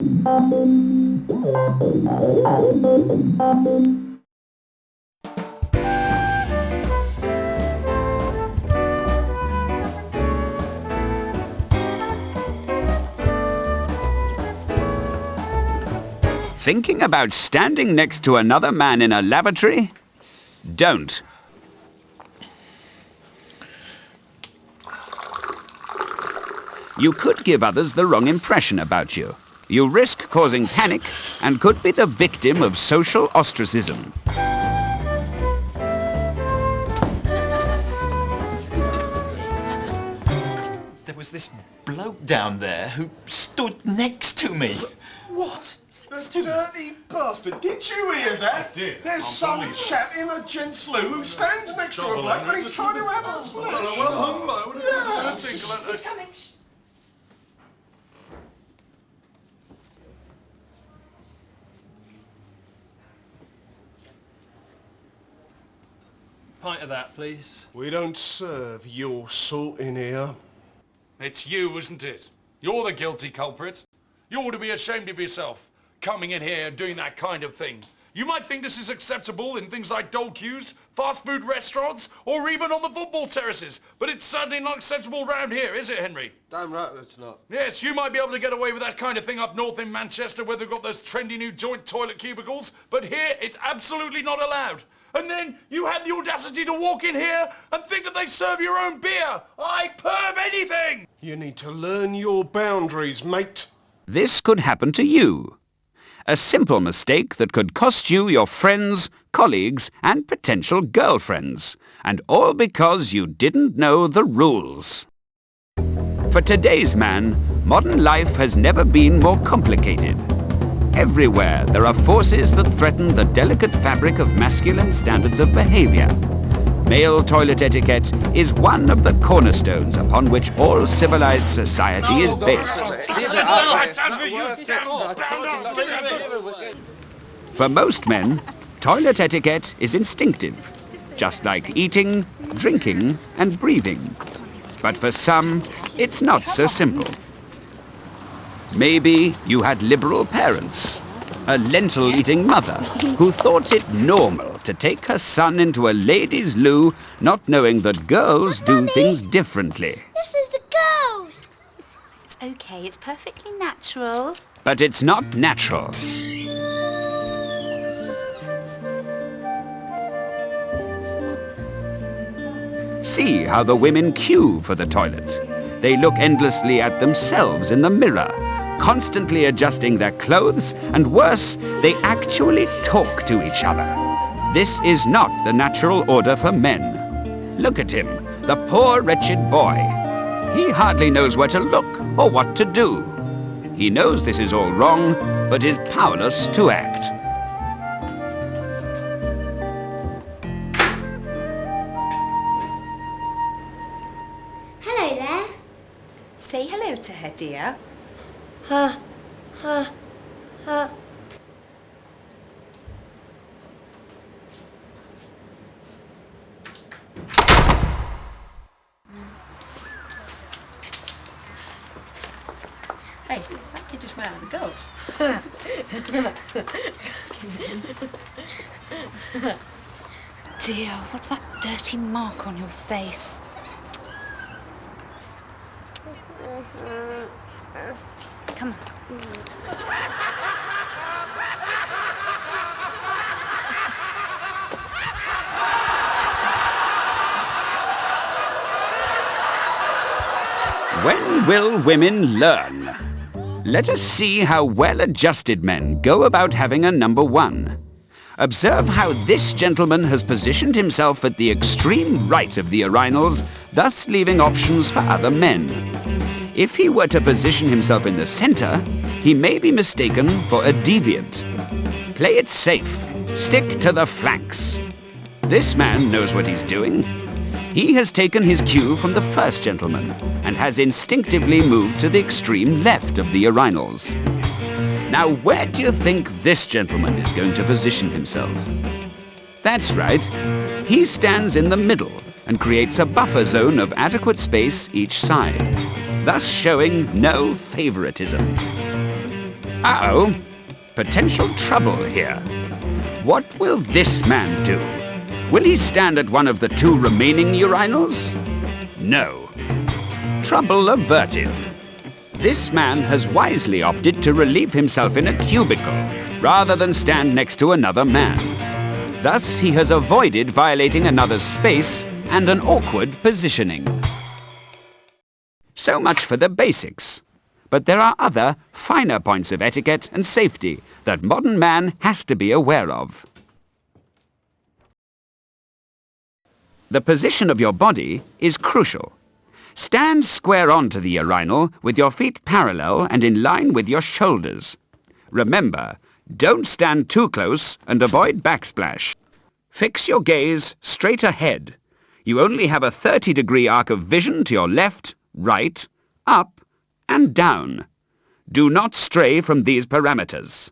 Thinking about standing next to another man in a lavatory? Don't. You could give others the wrong impression about you. You risk causing panic and could be the victim of social ostracism. There was this bloke down there who stood next to me. What? The dirty bastard. Did you hear that? I did. There's some chap in a gents' loo who stands next to a bloke and he's trying to have a splash. Yeah. He's coming. Pint of that, please. We don't serve your sort in here. It's you, isn't it? You're the guilty culprit. You ought to be ashamed of yourself, coming in here doing that kind of thing. You might think this is acceptable in things like dole queues, fast food restaurants, or even on the football terraces, but it's certainly not acceptable round here, is it, Henry? Damn right it's not. Yes, you might be able to get away with that kind of thing up north in Manchester where they've got those trendy new joint toilet cubicles, but here it's absolutely not allowed. And then you had the audacity to walk in here and think that they serve your own beer. I perv anything! You need to learn your boundaries, mate. This could happen to you. A simple mistake that could cost you your friends, colleagues, and potential girlfriends. And all because you didn't know the rules. For today's man, modern life has never been more complicated. Everywhere there are forces that threaten the delicate fabric of masculine standards of behavior. Male toilet etiquette is one of the cornerstones upon which all civilized society is based. For most men, toilet etiquette is instinctive, just like eating, drinking, and breathing. But for some, it's not so simple. Maybe you had liberal parents, a lentil-eating mother who thought it normal to take her son into a ladies' loo, not knowing that girls do things differently. This is the girls. It's okay, it's perfectly natural. But it's not natural. See how the women queue for the toilet. They look endlessly at themselves in the mirror, constantly adjusting their clothes, and worse, they actually talk to each other. This is not the natural order for men. Look at him, the poor wretched boy. He hardly knows where to look or what to do. He knows this is all wrong, but is powerless to act. Hello there. Say hello to her, dear. Hey, that kid just ran out of the girls. Dear, what's that dirty mark on your face? Come on. When will women learn? Let us see how well-adjusted men go about having a number one. Observe how this gentleman has positioned himself at the extreme right of the urinals, thus leaving options for other men. If he were to position himself in the center, he may be mistaken for a deviant. Play it safe. Stick to the flanks. This man knows what he's doing. He has taken his cue from the first gentleman and has instinctively moved to the extreme left of the urinals. Now, where do you think this gentleman is going to position himself? That's right. He stands in the middle and creates a buffer zone of adequate space each side, thus showing no favoritism. Uh-oh. Potential trouble here. What will this man do? Will he stand at one of the 2 remaining urinals? No. Trouble averted. This man has wisely opted to relieve himself in a cubicle, rather than stand next to another man. Thus, he has avoided violating another's space and an awkward positioning. So much for the basics. But there are other, finer points of etiquette and safety that modern man has to be aware of. The position of your body is crucial. Stand square on to the urinal with your feet parallel and in line with your shoulders. Remember, don't stand too close and avoid backsplash. Fix your gaze straight ahead. You only have a 30-degree arc of vision to your left, right, up, and down. Do not stray from these parameters.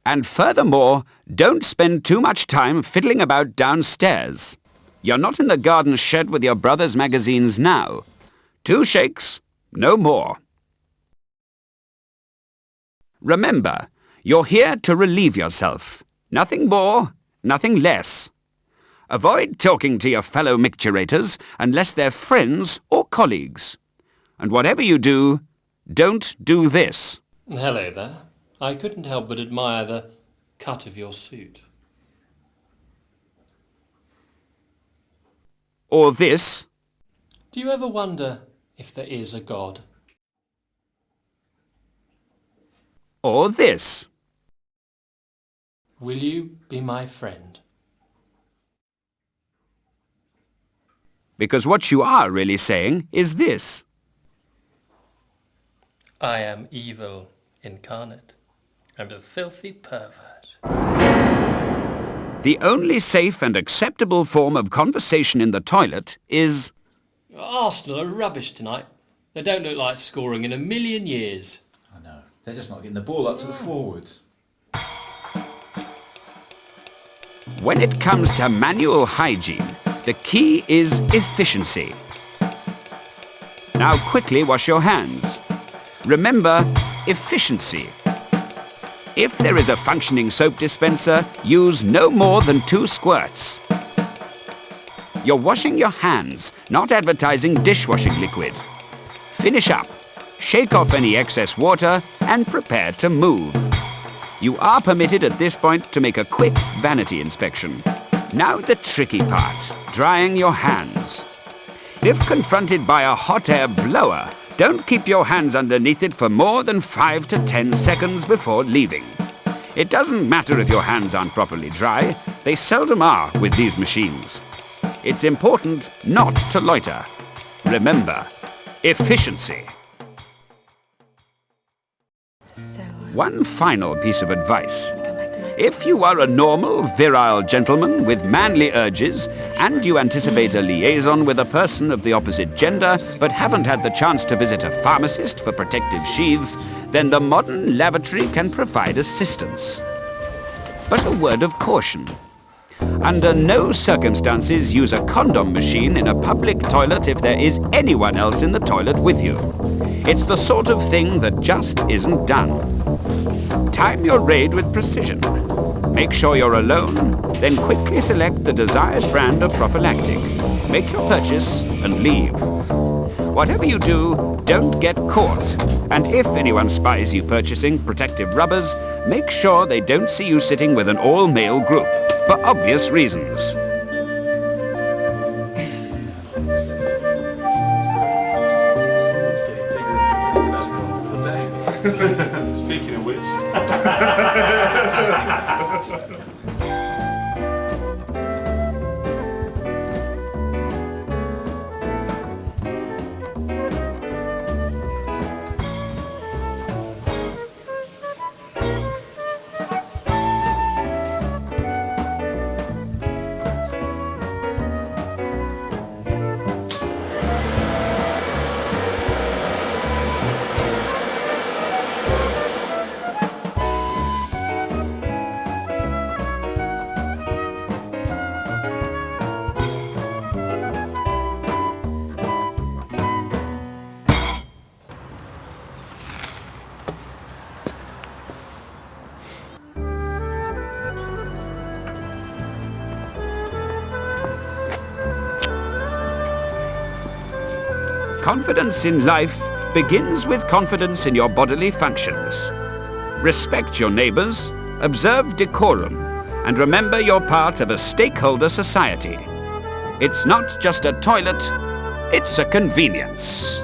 And furthermore, don't spend too much time fiddling about downstairs. You're not in the garden shed with your brother's magazines now. 2 shakes, no more. Remember, you're here to relieve yourself. Nothing more, nothing less. Avoid talking to your fellow micturators unless they're friends or colleagues. And whatever you do, don't do this. Hello there. I couldn't help but admire the cut of your suit. Or this. Do you ever wonder if there is a God? Or this. Will you be my friend? Because what you are really saying is this. I am evil incarnate and a filthy pervert. The only safe and acceptable form of conversation in the toilet is... Arsenal are rubbish tonight. They don't look like scoring in a million years. I know. They're just not getting the ball up to the forwards. When it comes to manual hygiene, the key is efficiency. Now quickly wash your hands. Remember, efficiency. If there is a functioning soap dispenser, use no more than 2 squirts. You're washing your hands, not advertising dishwashing liquid. Finish up, shake off any excess water, and prepare to move. You are permitted at this point to make a quick vanity inspection. Now the tricky part, drying your hands. If confronted by a hot air blower, don't keep your hands underneath it for more than 5 to 10 seconds before leaving. It doesn't matter if your hands aren't properly dry. They seldom are with these machines. It's important not to loiter. Remember, efficiency. One final piece of advice. If you are a normal, virile gentleman with manly urges and you anticipate a liaison with a person of the opposite gender but haven't had the chance to visit a pharmacist for protective sheaths, then the modern lavatory can provide assistance. But a word of caution. Under no circumstances use a condom machine in a public toilet if there is anyone else in the toilet with you. It's the sort of thing that just isn't done. Time your raid with precision. Make sure you're alone, then quickly select the desired brand of prophylactic. Make your purchase and leave. Whatever you do, don't get caught. And if anyone spies you purchasing protective rubbers, make sure they don't see you sitting with an all-male group, for obvious reasons. Speaking of which... Confidence in life begins with confidence in your bodily functions. Respect your neighbours, observe decorum, and remember you're part of a stakeholder society. It's not just a toilet, it's a convenience.